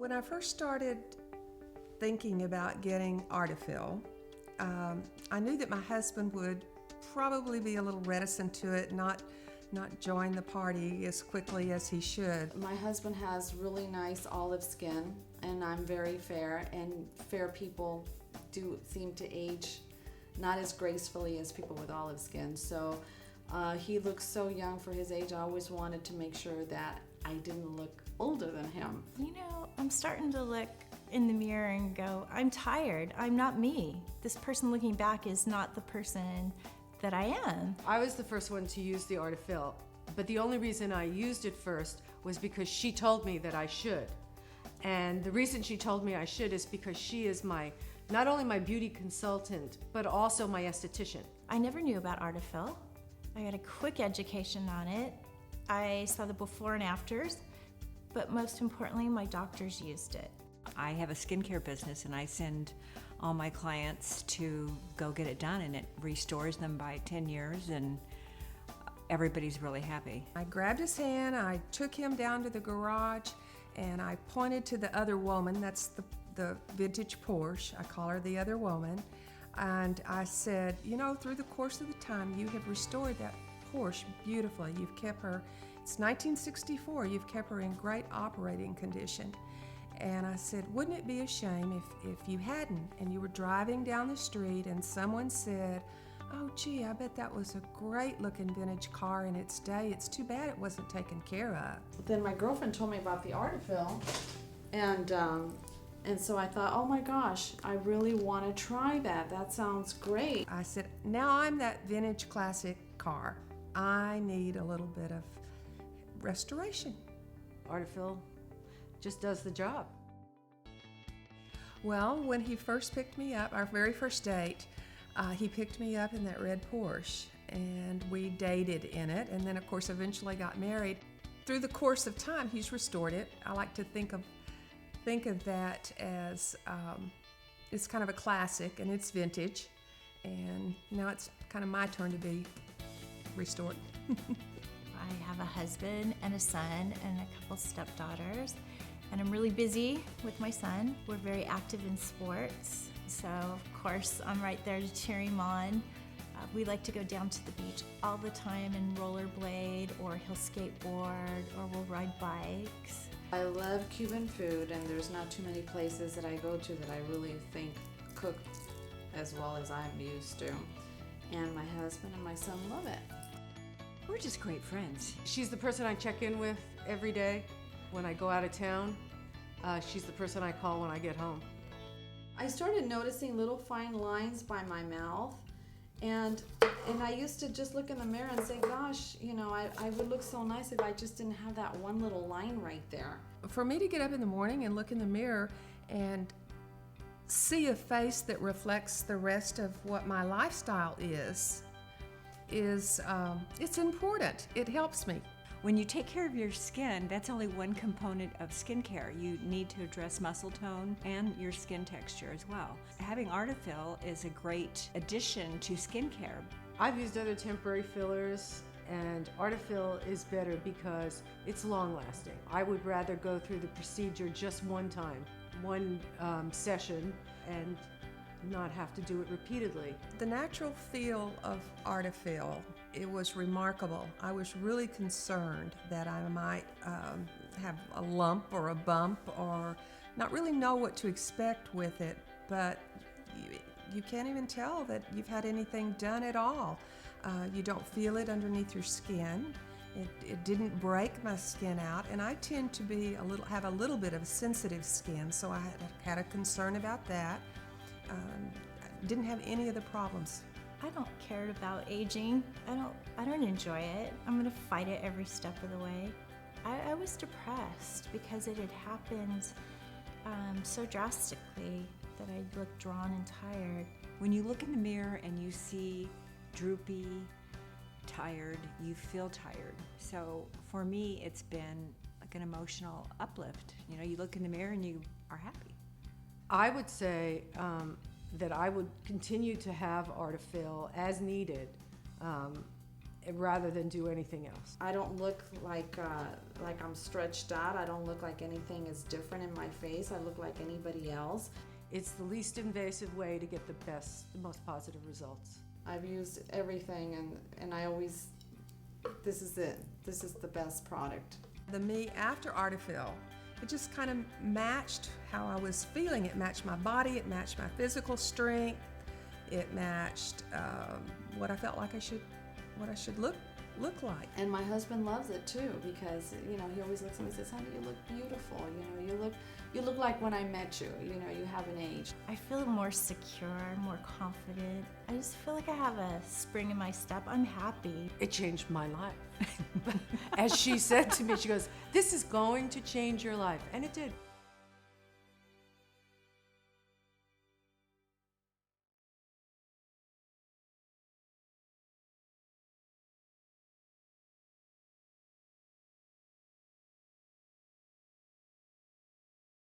When I first started thinking about getting Artifil, I knew that my husband would probably be a little reticent to it, not join the party as quickly as he should. My husband has really nice olive skin, and I'm very fair, and fair people do seem to age not as gracefully as people with olive skin. So he looks so young for his age. I always wanted to make sure that I didn't look older than him. You know, I'm starting to look in the mirror and go, I'm tired. I'm not me. This person looking back is not the person that I am. I was the first one to use the Artifil, but the only reason I used it first was because she told me that I should. And the reason she told me I should is because she is not only my beauty consultant, but also my esthetician. I never knew about Artifil. I got a quick education on it. I saw the before and afters, but most importantly, my doctors used it. I have a skincare business and I send all my clients to go get it done, and it restores them by 10 years, and everybody's really happy. I grabbed his hand, I took him down to the garage, and I pointed to the other woman. That's the vintage Porsche. I call her the other woman. And I said, you know, through the course of the time, you have restored that Porsche beautifully. You've kept her, it's 1964, you've kept her in great operating condition. And I said, wouldn't it be a shame if you hadn't, and you were driving down the street and someone said, oh gee, I bet that was a great looking vintage car in its day. It's too bad it wasn't taken care of. Then my girlfriend told me about the Artifil, and so I thought, oh my gosh, I really want to try that. That sounds great. I said, now I'm that vintage classic car. I need a little bit of restoration. Artifil just does the job. Well, when he first picked me up, our very first date, he picked me up in that red Porsche, and we dated in it, and then of course eventually got married. Through the course of time, he's restored it. I like to think of that as it's kind of a classic, and it's vintage, and now it's kind of my turn to be restored. I have a husband and a son and a couple stepdaughters, and I'm really busy with my son. We're very active in sports, so of course I'm right there to cheer him on. We like to go down to the beach all the time and rollerblade, or he'll skateboard, or we'll ride bikes. I love Cuban food, and there's not too many places that I go to that I really think cook as well as I'm used to. And my husband and my son love it. We're just great friends. She's the person I check in with every day when I go out of town. She's the person I call when I get home. I started noticing little fine lines by my mouth, and I used to just look in the mirror and say, gosh, you know, I would look so nice if I just didn't have that one little line right there. For me to get up in the morning and look in the mirror and see a face that reflects the rest of what my lifestyle is it's important. It helps me. When you take care of your skin, that's only one component of skincare. You need to address muscle tone and your skin texture as well. Having Artifil is a great addition to skincare. I've used other temporary fillers, and Artifil is better because it's long-lasting. I would rather go through the procedure just one time, one session, and not have to do it repeatedly. The natural feel of Artifil, it was remarkable. I was really concerned that I might have a lump or a bump or not really know what to expect with it, but you can't even tell that you've had anything done at all. You don't feel it underneath your skin. It didn't break my skin out, and I tend to have a little bit of sensitive skin, so I had a concern about that. Didn't have any of the problems. I don't care about aging. I don't enjoy it. I'm gonna fight it every step of the way. I was depressed because it had happened so drastically that I looked drawn and tired. When you look in the mirror and you see droopy, tired, you feel tired. So for me, it's been like an emotional uplift. You know, you look in the mirror and you are happy. I would say that I would continue to have Artifil as needed rather than do anything else. I don't look like I'm stretched out. I don't look like anything is different in my face. I look like anybody else. It's the least invasive way to get the most positive results. I've used everything, and I always, this is it. This is the best product. The me after Artifil, it just kind of matched how I was feeling. It matched my body, it matched my physical strength, it matched what I felt like I should look like. And my husband loves it too, because he always looks at me and says, "Honey, you look beautiful. You look like when I met you. You haven't aged." I feel more secure, more confident. I just feel like I have a spring in my step. I'm happy. It changed my life. As she said to me, she goes, "This is going to change your life," and it did.